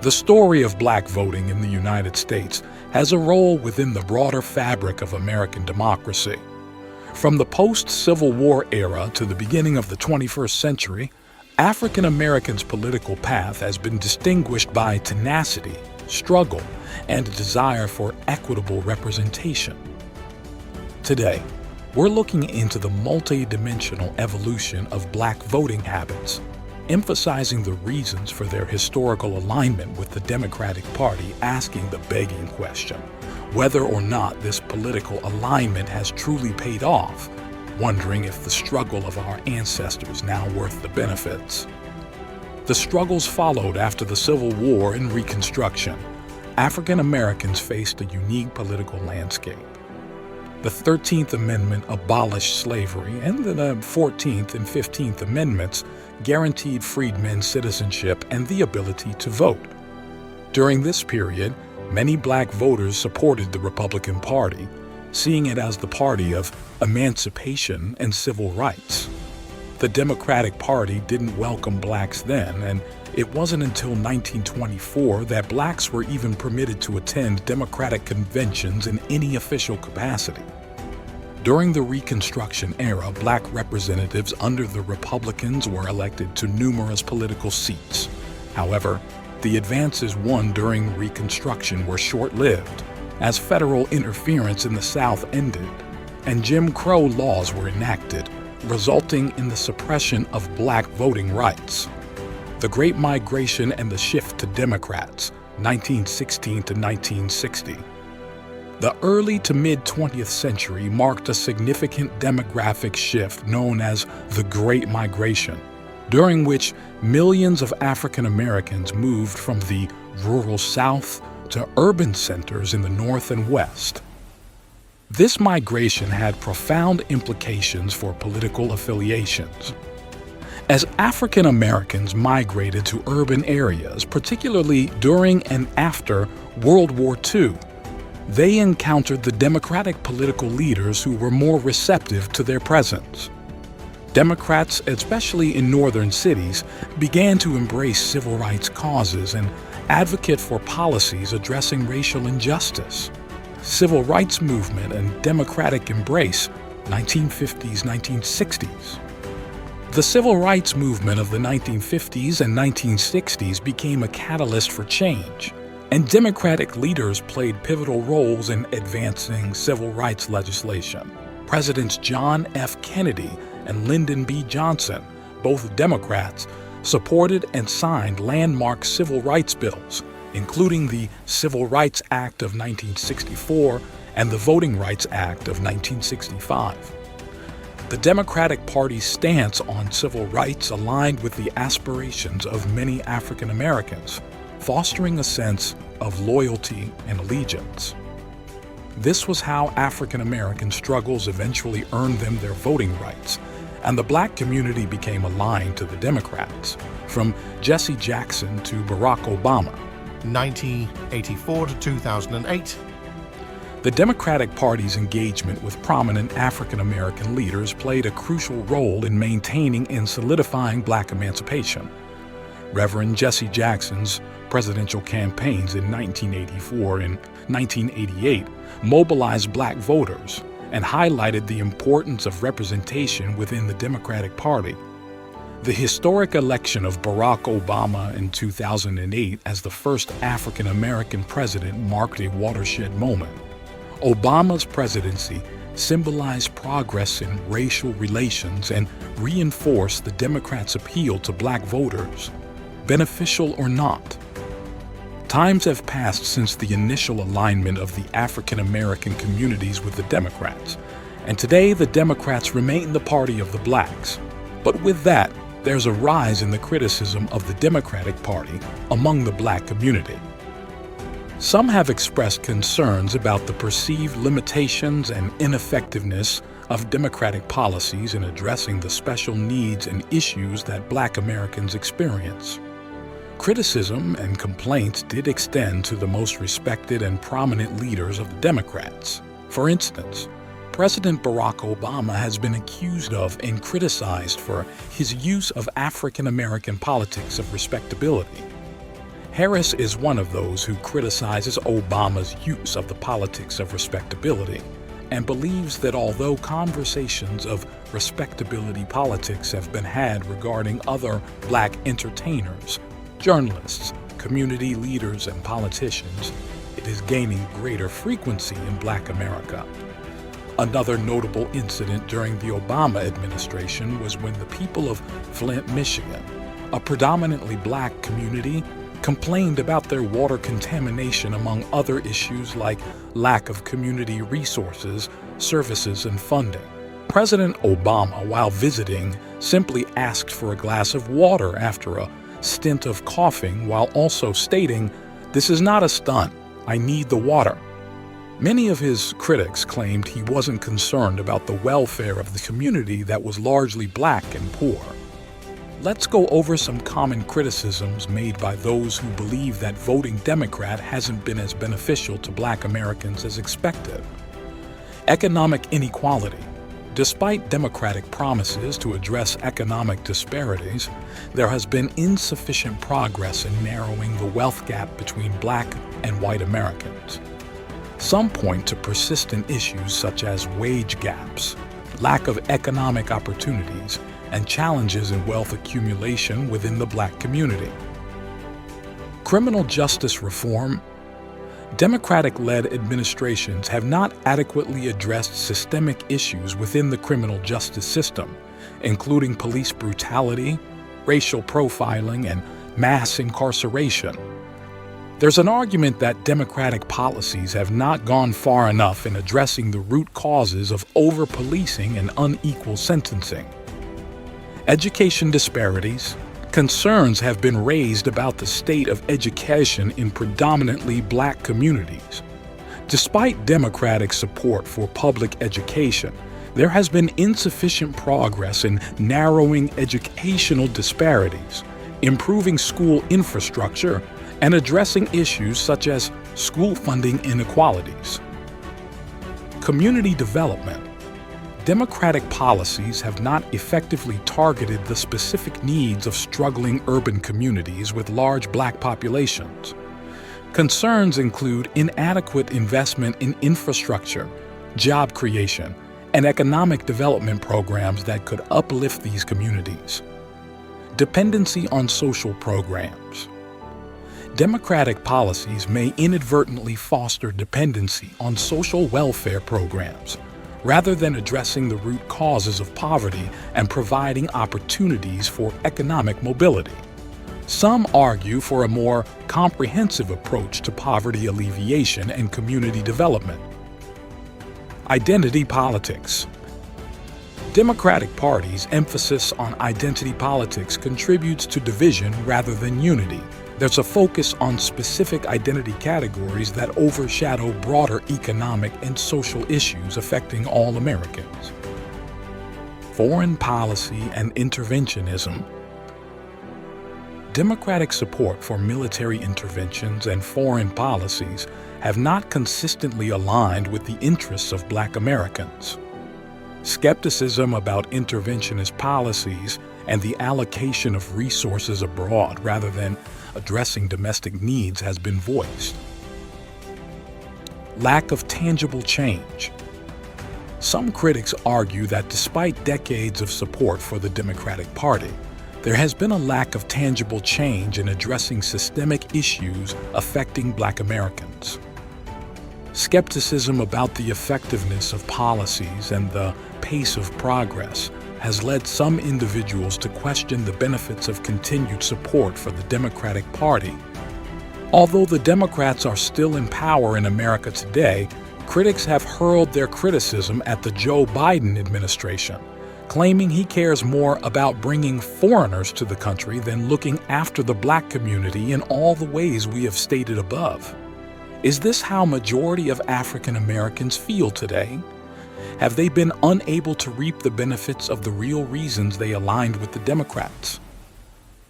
The story of black voting in the United States has a role within the broader fabric of American democracy. From the post-Civil War era to the beginning of the 21st century, African Americans' political path has been distinguished by tenacity, struggle, and a desire for equitable representation. Today, we're looking into the multi-dimensional evolution of black voting habits, emphasizing the reasons for their historical alignment with the Democratic Party, asking the begging question, whether or not this political alignment has truly paid off, wondering if the struggle of our ancestors now worth the benefits. The struggles followed after the Civil War and Reconstruction. African Americans faced a unique political landscape. The 13th Amendment abolished slavery, and the 14th and 15th Amendments guaranteed freedmen citizenship and the ability to vote. During this period, many black voters supported the Republican Party, seeing it as the party of emancipation and civil rights. The Democratic Party didn't welcome blacks then, and it wasn't until 1924 that blacks were even permitted to attend Democratic conventions in any official capacity. During the Reconstruction era, black representatives under the Republicans were elected to numerous political seats. However, the advances won during Reconstruction were short-lived, as federal interference in the South ended, and Jim Crow laws were enacted, resulting in the suppression of black voting rights. The Great Migration and the shift to Democrats, 1916 to 1960. The early to mid-20th century marked a significant demographic shift known as the Great Migration, during which millions of African Americans moved from the rural South to urban centers in the North and West. This migration had profound implications for political affiliations. As African Americans migrated to urban areas, particularly during and after World War II, they encountered the Democratic political leaders who were more receptive to their presence. Democrats, especially in northern cities, began to embrace civil rights causes and advocate for policies addressing racial injustice. Civil rights movement and democratic embrace, 1950s, 1960s. The civil rights movement of the 1950s and 1960s became a catalyst for change, and Democratic leaders played pivotal roles in advancing civil rights legislation. Presidents John F. Kennedy and Lyndon B. Johnson, both Democrats, supported and signed landmark civil rights bills, including the Civil Rights Act of 1964 and the Voting Rights Act of 1965. The Democratic Party's stance on civil rights aligned with the aspirations of many African Americans, fostering a sense of loyalty and allegiance. This was how African American struggles eventually earned them their voting rights, and the black community became aligned to the Democrats, from Jesse Jackson to Barack Obama. 1984 to 2008. The Democratic Party's engagement with prominent African American leaders played a crucial role in maintaining and solidifying black emancipation. Reverend Jesse Jackson's presidential campaigns in 1984 and 1988 mobilized black voters and highlighted the importance of representation within the Democratic Party. The historic election of Barack Obama in 2008 as the first African American president marked a watershed moment. Obama's presidency symbolized progress in racial relations and reinforced the Democrats' appeal to black voters, beneficial or not. Times have passed since the initial alignment of the African American communities with the Democrats, and today the Democrats remain the party of the blacks. But with that, there's a rise in the criticism of the Democratic Party among the black community. Some have expressed concerns about the perceived limitations and ineffectiveness of Democratic policies in addressing the special needs and issues that black Americans experience. Criticism and complaints did extend to the most respected and prominent leaders of the Democrats. For instance, President Barack Obama has been accused of and criticized for his use of African American politics of respectability. Harris is one of those who criticizes Obama's use of the politics of respectability and believes that although conversations of respectability politics have been had regarding other black entertainers, journalists, community leaders, and politicians, it is gaining greater frequency in Black America. Another notable incident during the Obama administration was when the people of Flint, Michigan, a predominantly black community, complained about their water contamination among other issues like lack of community resources, services, and funding. President Obama, while visiting, simply asked for a glass of water after a stint of coughing, while also stating, "This is not a stunt. I need the water." Many of his critics claimed he wasn't concerned about the welfare of the community that was largely black and poor. Let's go over some common criticisms made by those who believe that voting Democrat hasn't been as beneficial to Black Americans as expected. Economic inequality. Despite Democratic promises to address economic disparities, there has been insufficient progress in narrowing the wealth gap between Black and white Americans. Some point to persistent issues such as wage gaps, lack of economic opportunities, and challenges in wealth accumulation within the Black community. Criminal justice reform. Democratic-led administrations have not adequately addressed systemic issues within the criminal justice system, including police brutality, racial profiling, and mass incarceration. There's an argument that Democratic policies have not gone far enough in addressing the root causes of over-policing and unequal sentencing. Education disparities. Concerns have been raised about the state of education in predominantly Black communities. Despite Democratic support for public education, there has been insufficient progress in narrowing educational disparities, improving school infrastructure, and addressing issues such as school funding inequalities. Community development. Democratic policies have not effectively targeted the specific needs of struggling urban communities with large Black populations. Concerns include inadequate investment in infrastructure, job creation, and economic development programs that could uplift these communities. Dependency on social programs. Democratic policies may inadvertently foster dependency on social welfare programs, rather than addressing the root causes of poverty and providing opportunities for economic mobility. Some argue for a more comprehensive approach to poverty alleviation and community development. Identity politics. Democratic Party's emphasis on identity politics contributes to division rather than unity. There's a focus on specific identity categories that overshadow broader economic and social issues affecting all Americans. Foreign policy and interventionism. Democratic support for military interventions and foreign policies have not consistently aligned with the interests of Black Americans. Skepticism about interventionist policies and the allocation of resources abroad rather than addressing domestic needs has been voiced. Lack of tangible change. Some critics argue that despite decades of support for the Democratic Party, there has been a lack of tangible change in addressing systemic issues affecting Black Americans. Skepticism about the effectiveness of policies and the pace of progress has led some individuals to question the benefits of continued support for the Democratic Party. Although the Democrats are still in power in America today, critics have hurled their criticism at the Joe Biden administration, claiming he cares more about bringing foreigners to the country than looking after the Black community in all the ways we have stated above. Is this how majority of African Americans feel today? Have they been unable to reap the benefits of the real reasons they aligned with the Democrats?